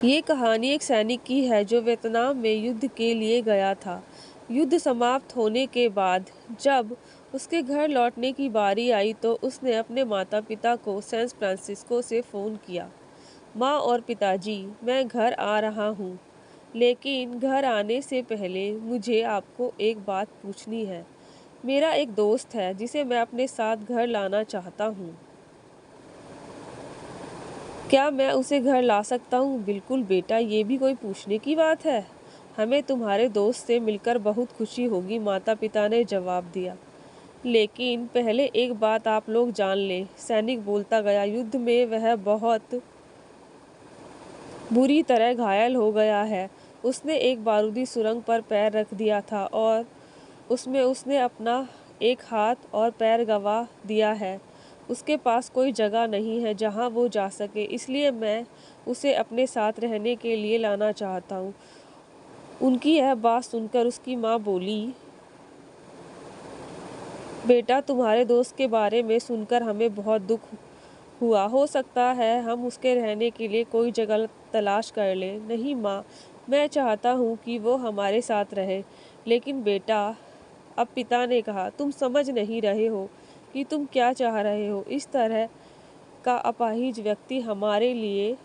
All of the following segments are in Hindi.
ये कहानी एक सैनिक की है जो वियतनाम में युद्ध के लिए गया था। युद्ध समाप्त होने के बाद जब उसके घर लौटने की बारी आई तो उसने अपने माता पिता को सैन फ्रांसिस्को से फ़ोन किया। माँ और पिताजी, मैं घर आ रहा हूँ, लेकिन घर आने से पहले मुझे आपको एक बात पूछनी है। मेरा एक दोस्त है जिसे मैं अपने साथ घर लाना चाहता हूँ। क्या मैं उसे घर ला सकता हूँ? बिल्कुल बेटा, ये भी कोई पूछने की बात है। हमें तुम्हारे दोस्त से मिलकर बहुत खुशी होगी, माता पिता ने जवाब दिया। लेकिन पहले एक बात आप लोग जान लें, सैनिक बोलता गया। युद्ध में वह बहुत बुरी तरह घायल हो गया है। उसने एक बारूदी सुरंग पर पैर रख दिया था और उसमें उसने अपना एक हाथ और पैर गंवा दिया है। उसके पास कोई जगह नहीं है जहां वो जा सके, इसलिए मैं उसे अपने साथ रहने के लिए लाना चाहता हूँ। उनकी यह बात सुनकर उसकी माँ बोली, बेटा, तुम्हारे दोस्त के बारे में सुनकर हमें बहुत दुख हुआ। हो सकता है हम उसके रहने के लिए कोई जगह तलाश कर लें। नहीं माँ, मैं चाहता हूँ कि वो हमारे साथ रहे। लेकिन बेटा, अब पिता ने कहा, तुम समझ नहीं रहे हो कि तुम क्या चाह रहे हो। इस तरह का अपाहिज व्यक्ति हमारे लिए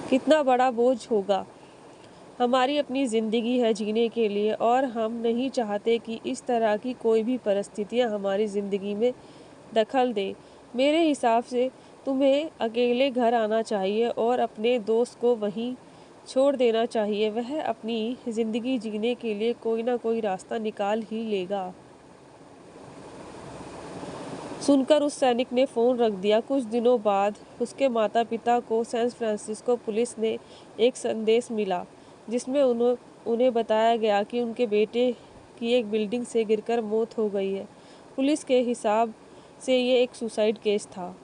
कितना बड़ा बोझ होगा। हमारी अपनी ज़िंदगी है जीने के लिए और हम नहीं चाहते कि इस तरह की कोई भी परिस्थितियाँ हमारी ज़िंदगी में दखल दे। मेरे हिसाब से तुम्हें अकेले घर आना चाहिए और अपने दोस्त को वहीं छोड़ देना चाहिए। वह अपनी ज़िंदगी जीने के लिए कोई ना कोई रास्ता निकाल ही लेगा। सुनकर उस सैनिक ने फ़ोन रख दिया। कुछ दिनों बाद उसके माता पिता को सैन फ्रांसिस्को पुलिस ने एक संदेश मिला जिसमें उन्हें बताया गया कि उनके बेटे की एक बिल्डिंग से गिरकर मौत हो गई है। पुलिस के हिसाब से ये एक सुसाइड केस था।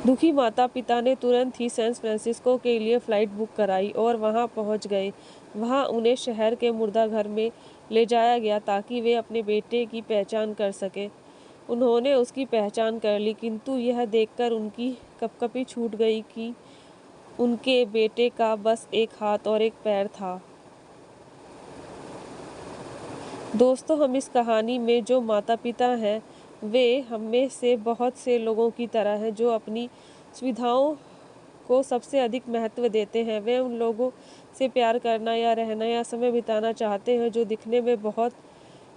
दुखी माता पिता ने तुरंत ही सैन फ्रांसिस्को के लिए फ़्लाइट बुक कराई और वहां पहुंच गए। वहां उन्हें शहर के मुर्दाघर में ले जाया गया ताकि वे अपने बेटे की पहचान कर सके। उन्होंने उसकी पहचान कर ली, किंतु यह देखकर उनकी कँपकँपी छूट गई कि उनके बेटे का बस एक हाथ और एक पैर था। दोस्तों, हम इस कहानी में जो माता पिता हैं वे हम में से बहुत से लोगों की तरह हैं जो अपनी सुविधाओं को सबसे अधिक महत्व देते हैं। वे उन लोगों से प्यार करना या रहना या समय बिताना चाहते हैं जो दिखने में बहुत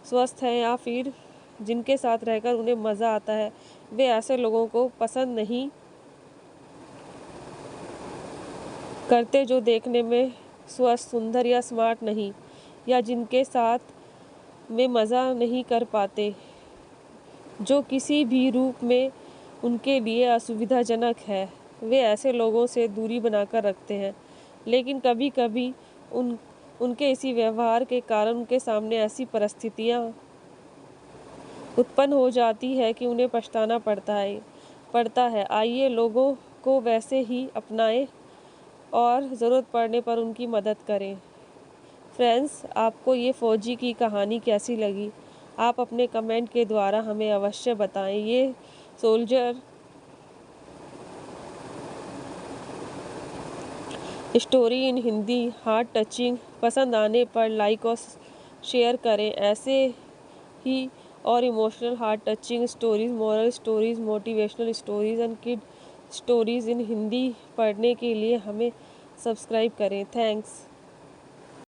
स्वस्थ हैं या फिर जिनके साथ रहकर उन्हें मज़ा आता है। वे ऐसे लोगों को पसंद नहीं करते जो देखने में स्वस्थ, सुंदर या स्मार्ट नहीं, या जिनके साथ में मज़ा नहीं कर पाते, जो किसी भी रूप में उनके लिए असुविधाजनक है। वे ऐसे लोगों से दूरी बनाकर रखते हैं। लेकिन कभी कभी उनके इसी व्यवहार के कारण उनके सामने ऐसी परिस्थितियाँ उत्पन्न हो जाती है कि उन्हें पछताना पड़ता है। आइए लोगों को वैसे ही अपनाएं और ज़रूरत पड़ने पर उनकी मदद करें। फ्रेंड्स, आपको ये फ़ौजी की कहानी कैसी लगी? आप अपने कमेंट के द्वारा हमें अवश्य बताएं। ये soldier story in Hindi heart touching पसंद आने पर लाइक और शेयर करें। ऐसे ही और emotional heart touching stories, moral stories, motivational stories and kid stories in Hindi पढ़ने के लिए हमें सब्सक्राइब करें। थैंक्स।